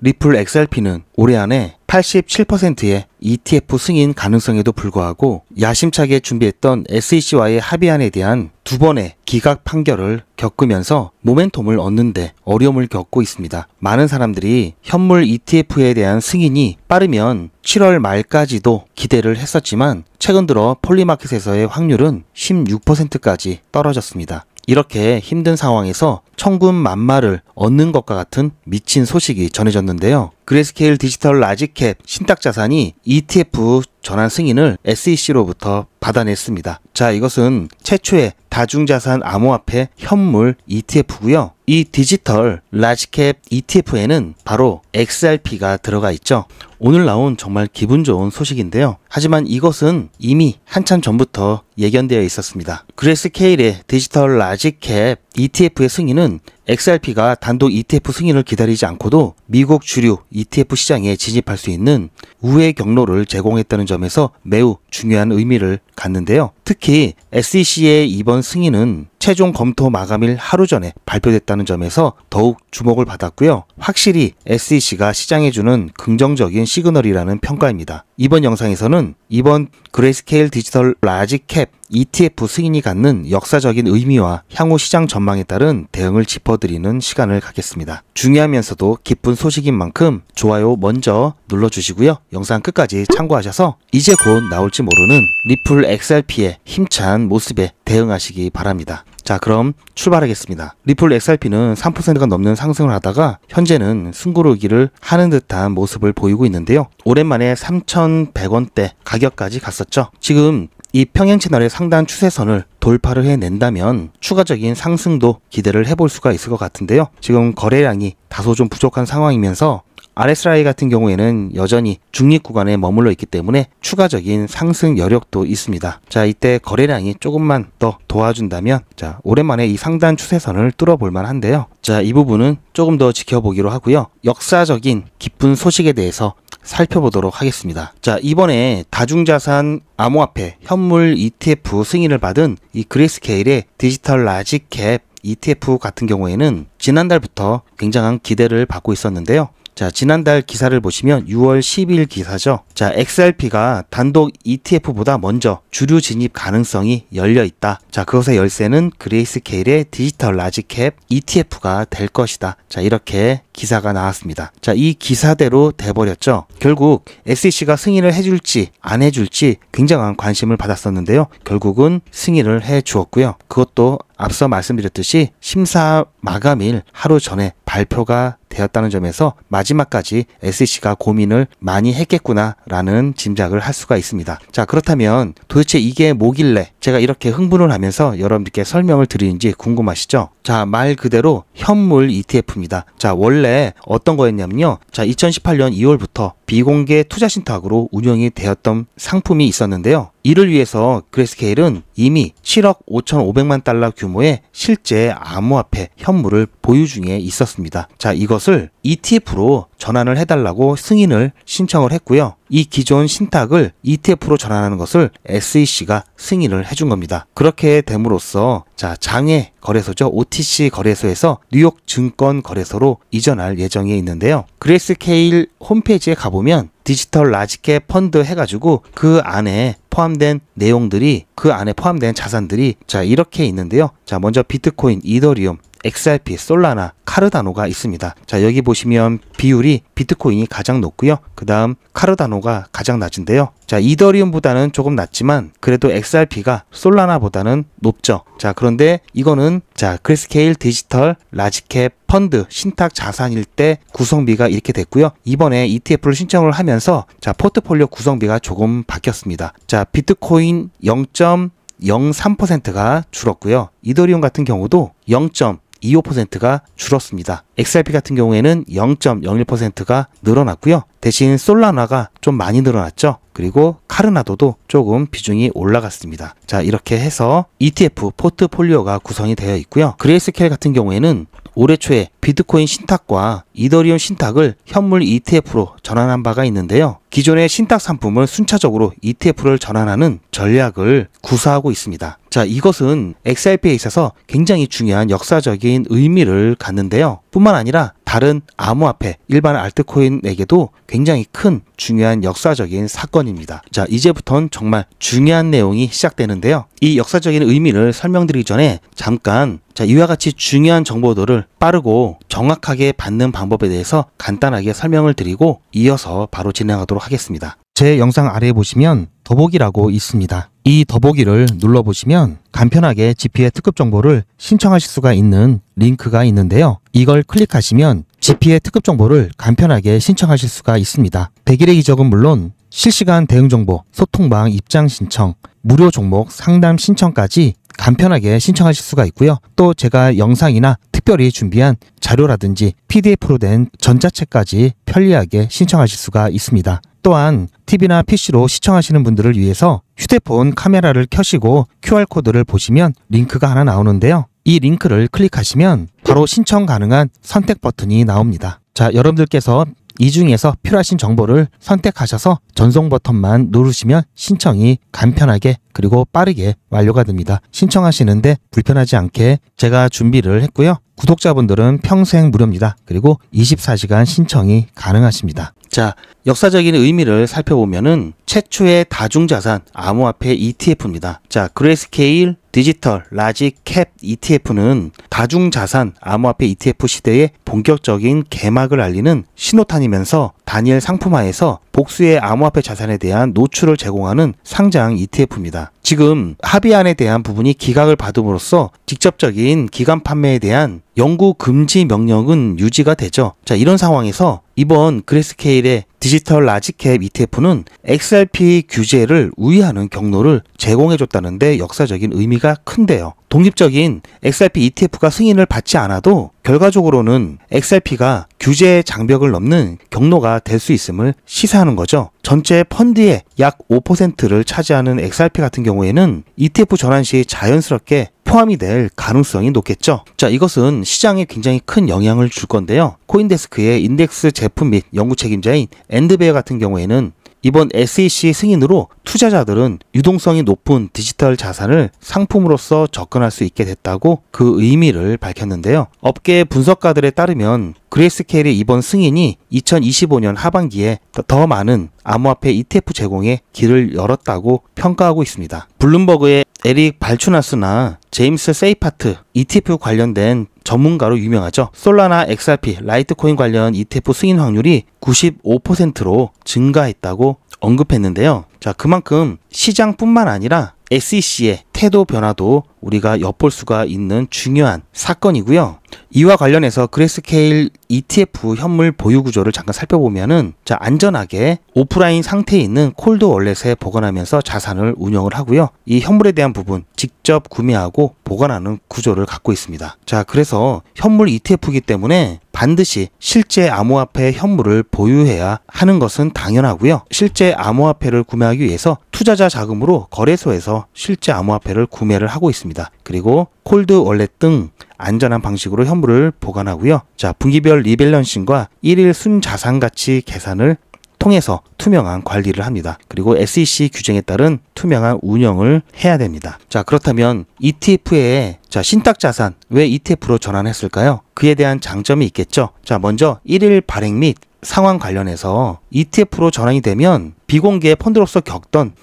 리플 XRP는 올해 안에 87%의 ETF 승인 가능성에도 불구하고 야심차게 준비했던 SEC와의 합의안에 대한 두 번의 기각 판결을 겪으면서 모멘텀을 얻는데 어려움을 겪고 있습니다. 많은 사람들이 현물 ETF에 대한 승인이 빠르면 7월 말까지도 기대를 했었지만 최근 들어 폴리마켓에서의 확률은 16%까지 떨어졌습니다. 이렇게 힘든 상황에서 천군만마를 얻는 것과 같은 미친 소식이 전해졌는데요. 그레이스케일 디지털 라지캡 신탁자산이 ETF 전환 승인을 SEC로부터 받아냈습니다. 자, 이것은 최초의 다중자산 암호화폐 현물 ETF고요. 이 디지털 라지캡 ETF에는 바로 XRP가 들어가 있죠. 오늘 나온 정말 기분 좋은 소식인데요. 하지만 이것은 이미 한참 전부터 예견되어 있었습니다. 그레이스케일의 디지털 라지캡 ETF의 승인은 XRP가 단독 ETF 승인을 기다리지 않고도 미국 주류 ETF 시장에 진입할 수 있는 우회 경로를 제공했다는 점에서 매우 중요한 의미를 갖는데요. 특히 SEC의 이번 승인은 최종 검토 마감일 하루 전에 발표됐다는 점에서 더욱 주목을 받았고요. 확실히 SEC가 시장해주는 긍정적인 시그널이라는 평가입니다. 이번 영상에서는 이번 그레이스케일 디지털 라지캡 ETF 승인이 갖는 역사적인 의미와 향후 시장 전망에 따른 대응을 짚어드리는 시간을 갖겠습니다. 중요하면서도 기쁜 소식인 만큼 좋아요 먼저 눌러주시고요. 영상 끝까지 참고하셔서 이제 곧 나올지 모르는 리플 XRP의 힘찬 모습에 대응하시기 바랍니다. 자, 그럼 출발하겠습니다. 리플 XRP는 3%가 넘는 상승을 하다가 현재는 숨고르기를 하는 듯한 모습을 보이고 있는데요. 오랜만에 3,100원대 가격까지 갔었죠. 지금 이 평행 채널의 상단 추세선을 돌파를 해낸다면 추가적인 상승도 기대를 해볼 수가 있을 것 같은데요. 지금 거래량이 다소 좀 부족한 상황이면서 RSI 같은 경우에는 여전히 중립 구간에 머물러 있기 때문에 추가적인 상승 여력도 있습니다. 자, 이때 거래량이 조금만 더 도와준다면 자, 오랜만에 이 상단 추세선을 뚫어볼 만한데요. 자, 이 부분은 조금 더 지켜보기로 하고요. 역사적인 기쁜 소식에 대해서 살펴보도록 하겠습니다. 자, 이번에 다중자산 암호화폐 현물 ETF 승인을 받은 이 그레이스케일의 디지털 라지캡 ETF 같은 경우에는 지난달부터 굉장한 기대를 받고 있었는데요. 자, 지난달 기사를 보시면 6월 10일 기사죠. 자, XRP가 단독 ETF보다 먼저 주류 진입 가능성이 열려 있다. 자, 그것의 열쇠는 그레이스케일의 디지털 라지캡 ETF가 될 것이다. 자, 이렇게 기사가 나왔습니다. 자, 이 기사대로 돼버렸죠. 결국 SEC가 승인을 해줄지 안 해줄지 굉장한 관심을 받았었는데요. 결국은 승인을 해 주었고요. 그것도 앞서 말씀드렸듯이 심사 마감일 하루 전에 발표가 되었다는 점에서 마지막까지 SEC가 고민을 많이 했겠구나라는 짐작을 할 수가 있습니다. 자, 그렇다면 도대체 이게 뭐길래 제가 이렇게 흥분을 하면서 여러분들께 설명을 드리는지 궁금하시죠? 자, 말 그대로 현물 ETF입니다. 자, 원래 어떤 거였냐면요. 자, 2018년 2월부터 비공개 투자 신탁으로 운영이 되었던 상품이 있었는데요. 이를 위해서 그레이스케일은 이미 7억 5,500만 달러 규모의 실제 암호화폐 현물을 보유 중에 있었습니다. 자, 이것을 ETF로 전환을 해달라고 승인을 신청을 했고요. 이 기존 신탁을 ETF로 전환하는 것을 SEC가 승인을 해준 겁니다. 그렇게 됨으로써 자, 장외 거래소죠. OTC 거래소에서 뉴욕 증권 거래소로 이전할 예정에 있는데요. 그레이스케일 홈페이지에 가보면 디지털 라지캡 펀드 해가지고 그 안에 포함된 내용들이 그 안에 포함된 자산들이 자, 이렇게 있는데요. 자, 먼저 비트코인, 이더리움, XRP, 솔라나, 카르다노가 있습니다. 자, 여기 보시면 비율이 비트코인이 가장 높고요. 그 다음 카르다노가 가장 낮은데요. 자, 이더리움보다는 조금 낮지만 그래도 XRP가 솔라나보다는 높죠. 자, 그런데 이거는 자, 그레이스케일 디지털 라지캡 펀드 신탁 자산일 때 구성비가 이렇게 됐고요. 이번에 ETF를 신청을 하면서 자, 포트폴리오 구성비가 조금 바뀌었습니다. 자, 비트코인 0.03%가 줄었고요. 이더리움 같은 경우도 0.25%가 줄었습니다. XRP 같은 경우에는 0.01%가 늘어났고요. 대신 솔라나가 좀 많이 늘어났죠. 그리고 카르나도도 조금 비중이 올라갔습니다. 자, 이렇게 해서 ETF 포트폴리오가 구성이 되어 있고요. 그레이스케일 같은 경우에는 올해 초에 비트코인 신탁과 이더리움 신탁을 현물 ETF로 전환한 바가 있는데요. 기존의 신탁 상품을 순차적으로 ETF를 전환하는 전략을 구사하고 있습니다. 자, 이것은 XRP에 있어서 굉장히 중요한 역사적인 의미를 갖는데요. 뿐만 아니라 다른 암호화폐, 일반 알트코인에게도 굉장히 큰 중요한 역사적인 사건입니다. 자, 이제부터는 정말 중요한 내용이 시작되는데요. 이 역사적인 의미를 설명드리기 전에 잠깐 이와 같이 중요한 정보들을 빠르고 정확하게 받는 방법에 대해서 간단하게 설명을 드리고 이어서 바로 진행하도록 하겠습니다. 제 영상 아래에 보시면 더보기라고 있습니다. 이 더보기를 눌러보시면 간편하게 GP의 특급 정보를 신청하실 수가 있는 링크가 있는데요. 이걸 클릭하시면 GP의 특급 정보를 간편하게 신청하실 수가 있습니다. 100일의 이적은 물론 실시간 대응 정보, 소통방 입장 신청, 무료 종목 상담 신청까지 간편하게 신청하실 수가 있고요. 또 제가 영상이나 특별히 준비한 자료라든지 PDF로 된 전자책까지 편리하게 신청하실 수가 있습니다. 또한 TV나 PC로 시청하시는 분들을 위해서 휴대폰 카메라를 켜시고 QR코드를 보시면 링크가 하나 나오는데요. 이 링크를 클릭하시면 바로 신청 가능한 선택 버튼이 나옵니다. 자, 여러분들께서 이 중에서 필요하신 정보를 선택하셔서 전송 버튼만 누르시면 신청이 간편하게 그리고 빠르게 완료가 됩니다. 신청하시는데 불편하지 않게 제가 준비를 했고요. 구독자분들은 평생 무료입니다. 그리고 24시간 신청이 가능하십니다. 자, 역사적인 의미를 살펴보면은 최초의 다중자산 암호화폐 ETF입니다. 자, 그레이스케일 디지털 라지 캡 ETF는 다중자산 암호화폐 ETF 시대의 본격적인 개막을 알리는 신호탄이면서 단일 상품화에서 복수의 암호화폐 자산에 대한 노출을 제공하는 상장 ETF입니다. 지금 합의안에 대한 부분이 기각을 받음으로써 직접적인 기간 판매에 대한 영구 금지 명령은 유지가 되죠. 자, 이런 상황에서 이번 그레이스케일의 디지털 라지캡 ETF는 XRP 규제를 우회하는 경로를 제공해줬다는데 역사적인 의미가 큰데요. 독립적인 XRP ETF가 승인을 받지 않아도 결과적으로는 XRP가 규제 장벽을 넘는 경로가 될 수 있음을 시사하는 거죠. 전체 펀드의 약 5%를 차지하는 XRP 같은 경우에는 ETF 전환 시 자연스럽게 포함이 될 가능성이 높겠죠. 자, 이것은 시장에 굉장히 큰 영향을 줄 건데요. 코인데스크의 인덱스 제품 및 연구 책임자인 앤드베어 같은 경우에는 이번 SEC 승인으로 투자자들은 유동성이 높은 디지털 자산을 상품으로서 접근할 수 있게 됐다고 그 의미를 밝혔는데요. 업계 분석가들에 따르면 그레이스케일의 이번 승인이 2025년 하반기에 더 많은 암호화폐 ETF 제공에 길을 열었다고 평가하고 있습니다. 블룸버그의 에릭 발추나스나 제임스 세이파트 ETF 관련된 전문가로 유명하죠. 솔라나 XRP, 라이트코인 관련 ETF 승인 확률이 95%로 증가했다고 언급했는데요. 자, 그만큼 시장뿐만 아니라 SEC의 태도 변화도 우리가 엿볼 수가 있는 중요한 사건이고요. 이와 관련해서 그레이스케일 ETF 현물 보유 구조를 잠깐 살펴보면은 자, 안전하게 오프라인 상태에 있는 콜드 월렛에 보관하면서 자산을 운영을 하고요. 이 현물에 대한 부분 직접 구매하고 보관하는 구조를 갖고 있습니다. 자, 그래서 현물 ETF이기 때문에 반드시 실제 암호화폐 현물을 보유해야 하는 것은 당연하고요. 실제 암호화폐를 구매하기 위해서 투자자 자금으로 거래소에서 실제 암호화폐를 구매를 하고 있습니다. 그리고 콜드 월렛 등 안전한 방식으로 현물을 보관하고요. 자, 분기별 리밸런싱과 1일 순자산 가치 계산을 통해서 투명한 관리를 합니다. 그리고 SEC 규정에 따른 투명한 운영을 해야 됩니다. 자, 그렇다면 ETF의 신탁 자산 왜 ETF로 전환했을까요? 그에 대한 장점이 있겠죠. 자, 먼저 1일 발행 및 상환 관련해서 ETF로 전환이 되면 비공개 펀드로서 겪던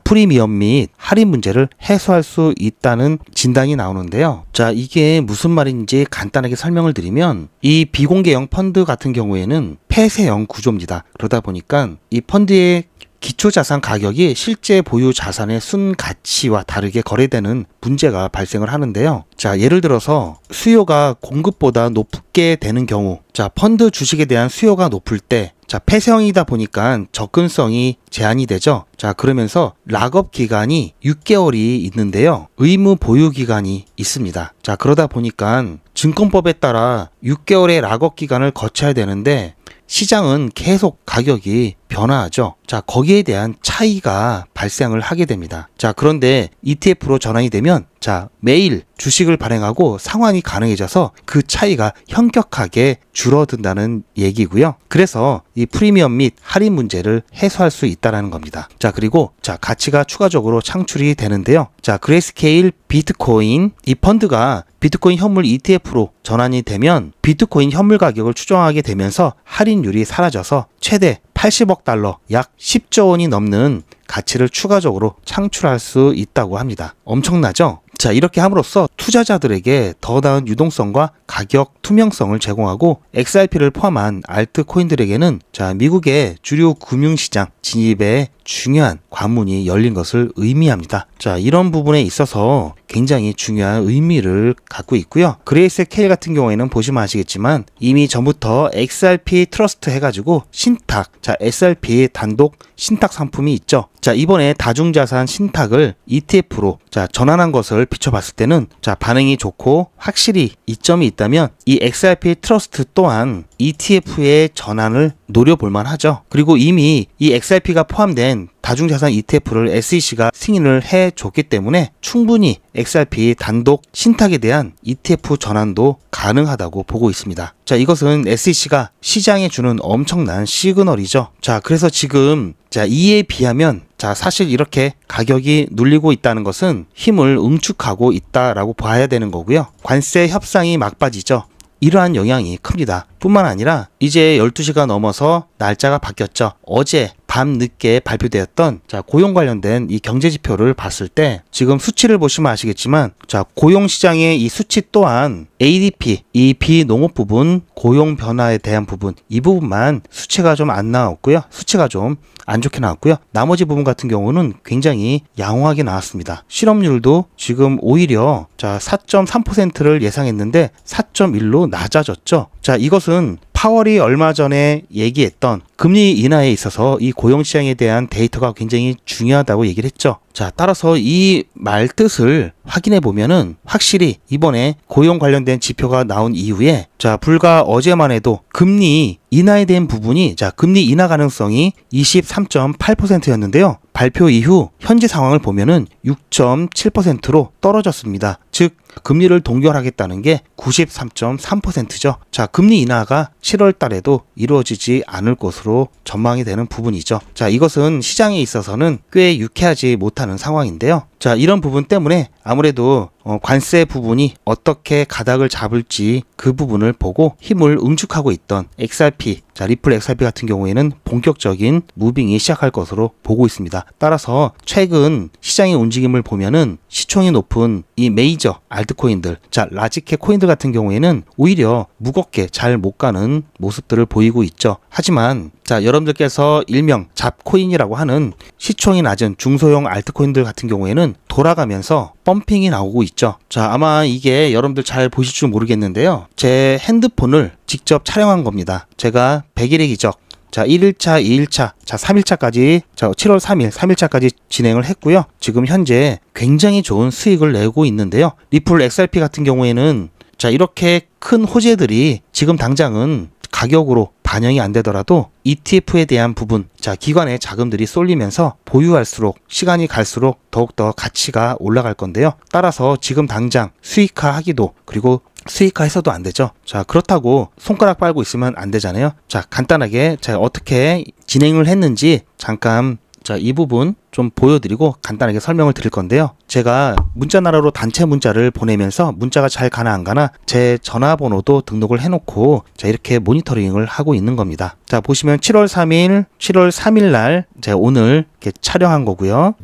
프리미엄 및 할인 문제를 해소할 수 있다는 진단이 나오는데요. 자, 이게 무슨 말인지 간단하게 설명을 드리면 이 비공개형 펀드 같은 경우에는 폐쇄형 구조입니다. 그러다 보니까 이 펀드의 기초자산 가격이 실제 보유 자산의 순가치와 다르게 거래되는 문제가 발생을 하는데요. 자, 예를 들어서 수요가 공급보다 높게 되는 경우, 자, 펀드 주식에 대한 수요가 높을 때, 자, 폐쇄형이다 보니까 접근성이 제한이 되죠. 자, 그러면서 락업 기간이 6개월이 있는데요. 의무 보유 기간이 있습니다. 자, 그러다 보니까 증권법에 따라 6개월의 락업 기간을 거쳐야 되는데 시장은 계속 가격이 변화하죠. 자, 거기에 대한 차이가 발생을 하게 됩니다. 자, 그런데 ETF로 전환이 되면 자, 매일 주식을 발행하고 상환이 가능해져서 그 차이가 현격하게 줄어든다는 얘기고요. 그래서 이 프리미엄 및 할인 문제를 해소할 수 있다는 겁니다. 자, 그리고 자, 가치가 추가적으로 창출이 되는데요. 자, 그레이스케일 비트코인, 이 펀드가 비트코인 현물 ETF로 전환이 되면 비트코인 현물 가격을 추정하게 되면서 할인율이 사라져서 최대 80억 달러, 약 10조 원이 넘는 가치를 추가적으로 창출할 수 있다고 합니다. 엄청나죠? 자, 이렇게 함으로써 투자자들에게 더 나은 유동성과 가격 투명성을 제공하고 XRP를 포함한 알트코인들에게는 자, 미국의 주류 금융시장 진입에 중요한 관문이 열린 것을 의미합니다. 자, 이런 부분에 있어서 굉장히 중요한 의미를 갖고 있고요. 그레이스케일 같은 경우에는 보시면 아시겠지만 이미 전부터 XRP 트러스트 해가지고 신탁, 자, XRP 단독 신탁 상품이 있죠. 자, 이번에 다중자산 신탁을 ETF로 자, 전환한 것을 비춰봤을 때는 자, 반응이 좋고 확실히 이점이 있다면 이 XRP 트러스트 또한 ETF의 전환을 노려볼만 하죠. 그리고 이미 이 XRP가 포함된 다중자산 ETF를 SEC가 승인을 해줬기 때문에 충분히 XRP 단독 신탁에 대한 ETF 전환도 가능하다고 보고 있습니다. 자, 이것은 SEC가 시장에 주는 엄청난 시그널이죠. 자, 그래서 지금 자, 이에 비하면 자, 사실 이렇게 가격이 눌리고 있다는 것은 힘을 응축하고 있다라고 봐야 되는 거고요. 관세 협상이 막바지죠. 이러한 영향이 큽니다. 뿐만 아니라 이제 12시가 넘어서 날짜가 바뀌었죠. 어제 밤 늦게 발표되었던 자, 고용 관련된 이 경제 지표를 봤을 때 지금 수치를 보시면 아시겠지만 자, 고용 시장의 이 수치 또한 ADP, 이 비농업 부분 고용 변화에 대한 부분, 이 부분만 수치가 좀 안 나왔고요. 수치가 좀 안 좋게 나왔고요. 나머지 부분 같은 경우는 굉장히 양호하게 나왔습니다. 실업률도 지금 오히려 자, 4.3%를 예상했는데 4.1로 낮아졌죠. 자, 이것은 파월이 얼마 전에 얘기했던 금리 인하에 있어서 이 고용시장에 대한 데이터가 굉장히 중요하다고 얘기를 했죠. 자, 따라서 이 말 뜻을 확인해 보면은 확실히 이번에 고용 관련된 지표가 나온 이후에 자, 불과 어제만 해도 금리 인하에 대한 부분이 자, 금리 인하 가능성이 23.8%였는데요. 발표 이후 현재 상황을 보면은 6.7%로 떨어졌습니다. 즉 금리를 동결하겠다는 게 93.3%죠. 자, 금리 인하가 7월 달에도 이루어지지 않을 것으로 전망이 되는 부분이죠. 자, 이것은 시장에 있어서는 꽤 유쾌하지 못하는 상황인데요. 자, 이런 부분 때문에 아무래도 관세 부분이 어떻게 가닥을 잡을지 그 부분을 보고 힘을 응축하고 있던 XRP, 자, 리플 XRP 같은 경우에는 본격적인 무빙이 시작할 것으로 보고 있습니다. 따라서 최근 시장의 움직임을 보면은 시총이 높은 이 메이저 알트코인들, 자, 라지캡 코인들 같은 경우에는 오히려 무겁게 잘 못 가는 모습들을 보이고 있죠. 하지만 자, 여러분들께서 일명 잡코인이라고 하는 시총이 낮은 중소형 알트코인들 같은 경우에는 돌아가면서 펌핑이 나오고 있죠. 자, 아마 이게 여러분들 잘 보실 줄 모르겠는데요. 제 핸드폰을 직접 촬영한 겁니다. 제가 100일의 기적, 자, 1일차, 2일차, 자, 3일차까지, 자, 7월 3일, 3일차까지 진행을 했고요. 지금 현재 굉장히 좋은 수익을 내고 있는데요. 리플 XRP 같은 경우에는 자, 이렇게 큰 호재들이 지금 당장은 가격으로 반영이 안 되더라도 ETF에 대한 부분, 자, 기관의 자금들이 쏠리면서 보유할수록 시간이 갈수록 더욱더 가치가 올라갈 건데요. 따라서 지금 당장 수익화하기도 그리고 수익화해서도 안 되죠. 자, 그렇다고 손가락 빨고 있으면 안 되잖아요. 자, 간단하게 제가 어떻게 진행을 했는지 잠깐 자, 이 부분 좀 보여드리고 간단하게 설명을 드릴 건데요. 제가 문자나라로 단체 문자를 보내면서 문자가 잘 가나 안 가나 제 전화번호도 등록을 해놓고 자, 이렇게 모니터링을 하고 있는 겁니다. 자, 보시면 7월 3일, 7월 3일 날 제가 오늘 이렇게 촬영한 거고요.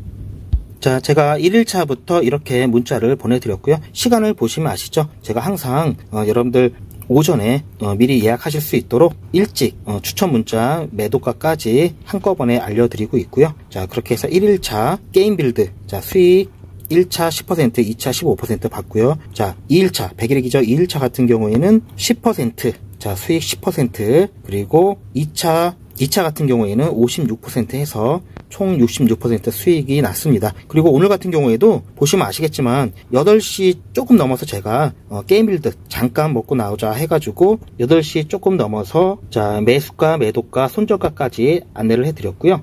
자, 제가 1일차부터 이렇게 문자를 보내드렸고요. 시간을 보시면 아시죠? 제가 항상 여러분들 오전에 미리 예약하실 수 있도록 일찍 추천 문자 매도가까지 한꺼번에 알려드리고 있고요. 자, 그렇게 해서 1일차 게임 빌드, 자, 수익 1차 10%, 2차 15% 받고요. 자, 2일차 100일의 기적 2일차 같은 경우에는 10%, 자, 수익 10%, 그리고 2차 같은 경우에는 56% 해서 총 66% 수익이 났습니다. 그리고 오늘 같은 경우에도 보시면 아시겠지만 8시 조금 넘어서 제가 게임빌드 잠깐 먹고 나오자 해가지고 8시 조금 넘어서 자 매수가, 매도가, 손절가까지 안내를 해드렸고요.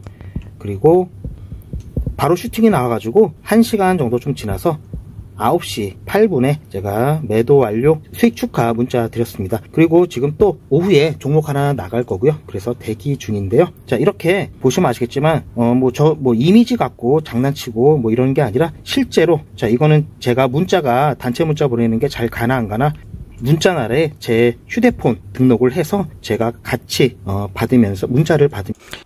그리고 바로 슈팅이 나와가지고 1시간 정도 좀 지나서 9시 8분에 제가 매도 완료 수익 축하 문자 드렸습니다. 그리고 지금 또 오후에 종목 하나 나갈 거고요. 그래서 대기 중인데요. 자, 이렇게 보시면 아시겠지만 이미지 갖고 장난치고 뭐 이런 게 아니라 실제로 자, 이거는 제가 문자가 단체 문자 보내는 게 잘 가나 안 가나 문자날에 제 휴대폰 등록을 해서 제가 같이 받으면서 문자를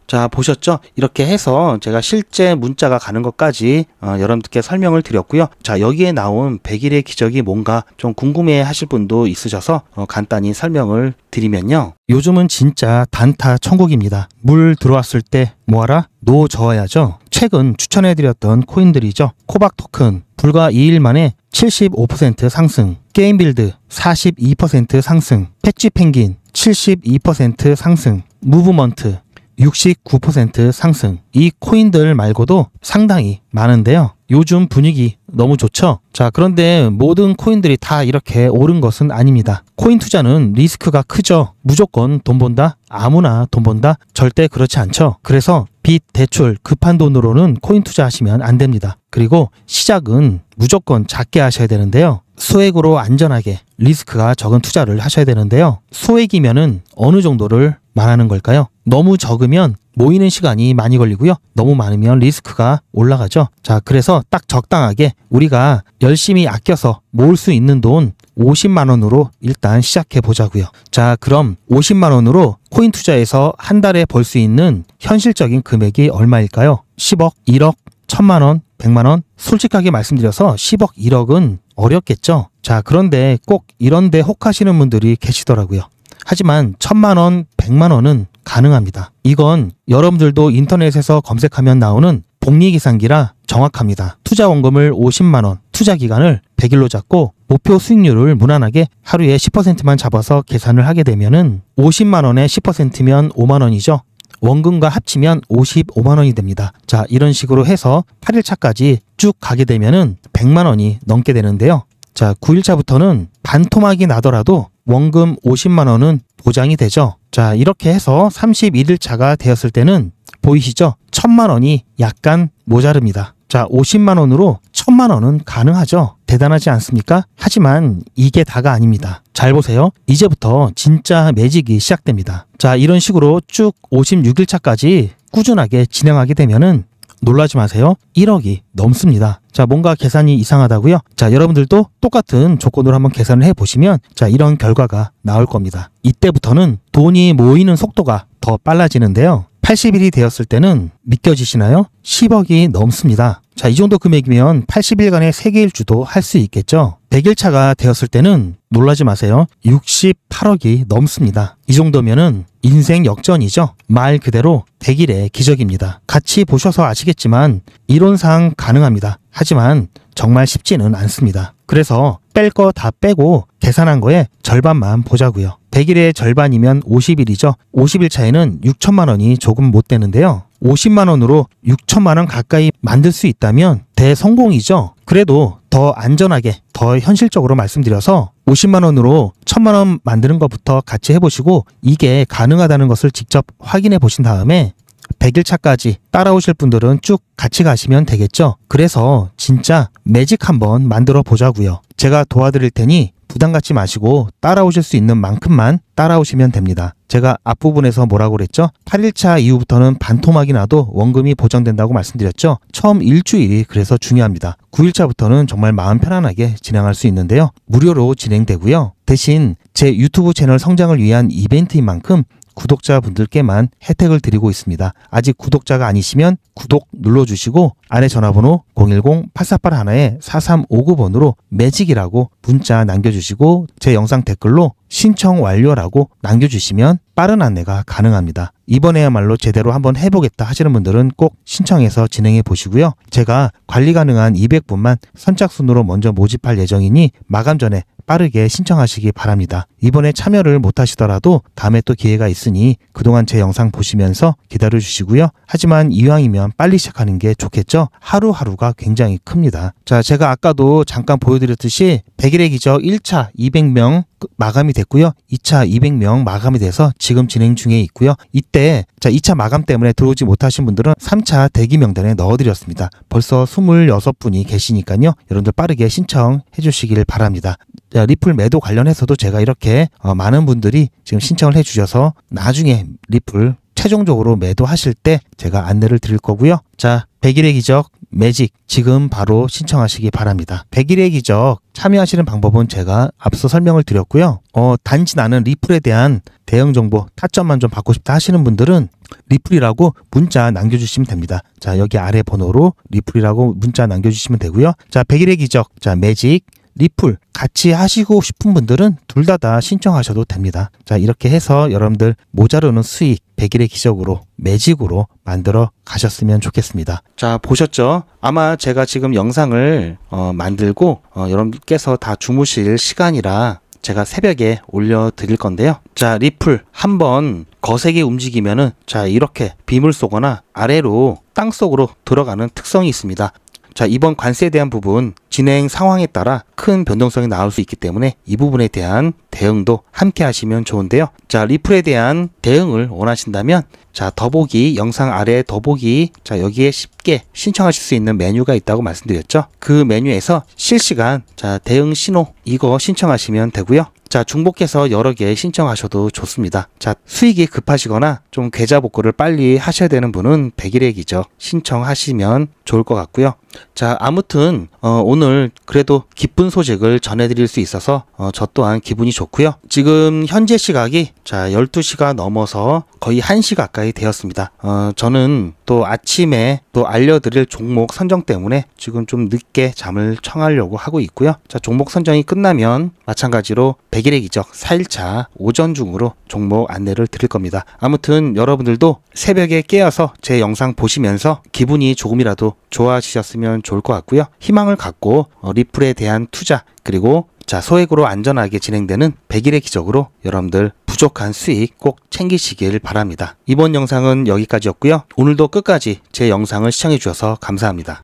자, 보셨죠? 이렇게 해서 제가 실제 문자가 가는 것까지 여러분들께 설명을 드렸고요. 자, 여기에 나온 100일의 기적이 뭔가 좀 궁금해 하실 분도 있으셔서 간단히 설명을 드리면요. 요즘은 진짜 단타 천국입니다. 물 들어왔을 때 뭐하라? 노 저어야죠. 최근 추천해드렸던 코인들이죠. 코박 토큰 불과 2일 만에 75% 상승, 게임빌드 42% 상승, 패치 펭귄 72% 상승, 무브먼트 69% 상승. 이 코인들 말고도 상당히 많은데요. 요즘 분위기 너무 좋죠? 자, 그런데 모든 코인들이 다 이렇게 오른 것은 아닙니다. 코인 투자는 리스크가 크죠. 무조건 돈 번다? 아무나 돈 번다? 절대 그렇지 않죠. 그래서 빚, 대출, 급한 돈으로는 코인 투자하시면 안 됩니다. 그리고 시작은 무조건 작게 하셔야 되는데요. 소액으로 안전하게 리스크가 적은 투자를 하셔야 되는데요. 소액이면은 어느 정도를 말하는 걸까요? 너무 적으면 모이는 시간이 많이 걸리고요. 너무 많으면 리스크가 올라가죠. 자, 그래서 딱 적당하게 우리가 열심히 아껴서 모을 수 있는 돈 50만 원으로 일단 시작해 보자고요. 자, 그럼 50만 원으로 코인 투자에서 한 달에 벌 수 있는 현실적인 금액이 얼마일까요? 10억, 1억, 1000만 원, 100만 원? 솔직하게 말씀드려서 10억, 1억은 어렵겠죠. 자, 그런데 꼭 이런데 혹하시는 분들이 계시더라고요. 하지만 1000만 원, 100만 원은 가능합니다. 이건 여러분들도 인터넷에서 검색하면 나오는 복리계산기라 정확합니다. 투자 원금을 50만 원, 투자 기간을 100일로 잡고 목표 수익률을 무난하게 하루에 10%만 잡아서 계산을 하게 되면은 50만 원에 10%면 5만 원이죠. 원금과 합치면 55만 원이 됩니다. 자, 이런 식으로 해서 8일차까지 쭉 가게 되면은 100만 원이 넘게 되는데요. 자, 9일차부터는 반토막이 나더라도 원금 50만 원은 보장이 되죠. 자, 이렇게 해서 31일차가 되었을 때는 보이시죠? 1000만 원이 약간 모자릅니다. 자, 50만 원으로 1000만 원은 가능하죠. 대단하지 않습니까? 하지만 이게 다가 아닙니다. 잘 보세요. 이제부터 진짜 매직이 시작됩니다. 자, 이런 식으로 쭉 56일차까지 꾸준하게 진행하게 되면은 놀라지 마세요. 1억이 넘습니다. 자, 뭔가 계산이 이상하다고요? 자, 여러분들도 똑같은 조건으로 한번 계산을 해보시면 자, 이런 결과가 나올 겁니다. 이때부터는 돈이 모이는 속도가 더 빨라지는데요. 80일이 되었을 때는 믿겨지시나요? 10억이 넘습니다. 자, 이 정도 금액이면 80일간의 세계일주도 할 수 있겠죠. 100일차가 되었을 때는 놀라지 마세요. 68억이 넘습니다. 이 정도면은 인생 역전이죠. 말 그대로 100일의 기적입니다. 같이 보셔서 아시겠지만 이론상 가능합니다. 하지만 정말 쉽지는 않습니다. 그래서 뺄 거 다 빼고 계산한 거에 절반만 보자고요. 100일의 절반이면 50일이죠. 50일 차에는 6천만 원이 조금 못 되는데요. 50만 원으로 6천만 원 가까이 만들 수 있다면 대성공이죠. 그래도 더 안전하게, 더 현실적으로 말씀드려서 50만 원으로 1000만 원 만드는 것부터 같이 해보시고 이게 가능하다는 것을 직접 확인해 보신 다음에 100일 차까지 따라오실 분들은 쭉 같이 가시면 되겠죠. 그래서 진짜 매직 한번 만들어 보자고요. 제가 도와드릴 테니 부담 갖지 마시고 따라오실 수 있는 만큼만 따라오시면 됩니다. 제가 앞부분에서 뭐라고 그랬죠? 8일차 이후부터는 반토막이 나도 원금이 보장된다고 말씀드렸죠. 처음 일주일이 그래서 중요합니다. 9일차부터는 정말 마음 편안하게 진행할 수 있는데요. 무료로 진행되고요. 대신 제 유튜브 채널 성장을 위한 이벤트인 만큼 구독자분들께만 혜택을 드리고 있습니다. 아직 구독자가 아니시면 구독 눌러주시고 아래 전화번호 010-8481-4359번으로 매직이라고 문자 남겨주시고 제 영상 댓글로 신청 완료라고 남겨주시면 빠른 안내가 가능합니다. 이번에야말로 제대로 한번 해보겠다 하시는 분들은 꼭 신청해서 진행해 보시고요. 제가 관리 가능한 200분만 선착순으로 먼저 모집할 예정이니 마감 전에 빠르게 신청하시기 바랍니다. 이번에 참여를 못하시더라도 다음에 또 기회가 있으니 그동안 제 영상 보시면서 기다려 주시고요. 하지만 이왕이면 빨리 시작하는 게 좋겠죠? 하루하루가 굉장히 큽니다. 자, 제가 아까도 잠깐 보여드렸듯이 100일의 기적 1차 200명 마감이 됐고요. 2차 200명 마감이 돼서 지금 진행 중에 있고요. 이때 2차 마감 때문에 들어오지 못하신 분들은 3차 대기 명단에 넣어드렸습니다. 벌써 26분이 계시니까요. 여러분들 빠르게 신청해 주시길 바랍니다. 자, 리플 매도 관련해서도 제가 이렇게 많은 분들이 지금 신청을 해 주셔서 나중에 리플 최종적으로 매도하실 때 제가 안내를 드릴 거고요. 자, 100일의 기적 매직 지금 바로 신청하시기 바랍니다. 100일의 기적 참여하시는 방법은 제가 앞서 설명을 드렸고요. 단지 나는 리플에 대한 대응 정보 타점만 좀 받고 싶다 하시는 분들은 리플이라고 문자 남겨주시면 됩니다. 자, 여기 아래 번호로 리플이라고 문자 남겨주시면 되고요. 자, 100일의 기적, 자, 매직, 리플 같이 하시고 싶은 분들은 둘 다 신청하셔도 됩니다. 자, 이렇게 해서 여러분들 모자르는 수익 100일의 기적으로 매직으로 만들어 가셨으면 좋겠습니다. 자, 보셨죠? 아마 제가 지금 영상을 만들고 여러분께서 다 주무실 시간이라 제가 새벽에 올려드릴 건데요. 자, 리플 한번 거세게 움직이면은 자, 이렇게 빔을 쏘거나 아래로 땅속으로 들어가는 특성이 있습니다. 자, 이번 관세에 대한 부분 진행 상황에 따라 큰 변동성이 나올 수 있기 때문에 이 부분에 대한 대응도 함께 하시면 좋은데요. 자, 리플에 대한 대응을 원하신다면 자, 더보기 영상 아래 더보기 자, 여기에 쉽게 신청하실 수 있는 메뉴가 있다고 말씀드렸죠. 그 메뉴에서 실시간 자, 대응 신호 이거 신청하시면 되고요. 자, 중복해서 여러 개 신청하셔도 좋습니다. 자, 수익이 급하시거나 좀 계좌 복구를 빨리 하셔야 되는 분은 100일의 기적 신청하시면 좋을 것 같고요. 자, 아무튼 오늘 그래도 기쁜 소식을 전해드릴 수 있어서 저 또한 기분이 좋고요. 지금 현재 시각이 자, 12시가 넘어서 거의 1시 가까이 되었습니다. 저는 또 아침에 또 알려드릴 종목 선정 때문에 지금 좀 늦게 잠을 청하려고 하고 있고요. 자, 종목 선정이 끝나면 마찬가지로 100일의 기적 4일차 오전 중으로 종목 안내를 드릴 겁니다. 아무튼 여러분들도 새벽에 깨어서 제 영상 보시면서 기분이 조금이라도 좋아지셨으면 좋을 것 같고요. 희망을 갖고 리플에 대한 투자 그리고 자, 소액으로 안전하게 진행되는 100일의 기적으로 여러분들 부족한 수익 꼭 챙기시길 바랍니다. 이번 영상은 여기까지였고요. 오늘도 끝까지 제 영상을 시청해 주셔서 감사합니다.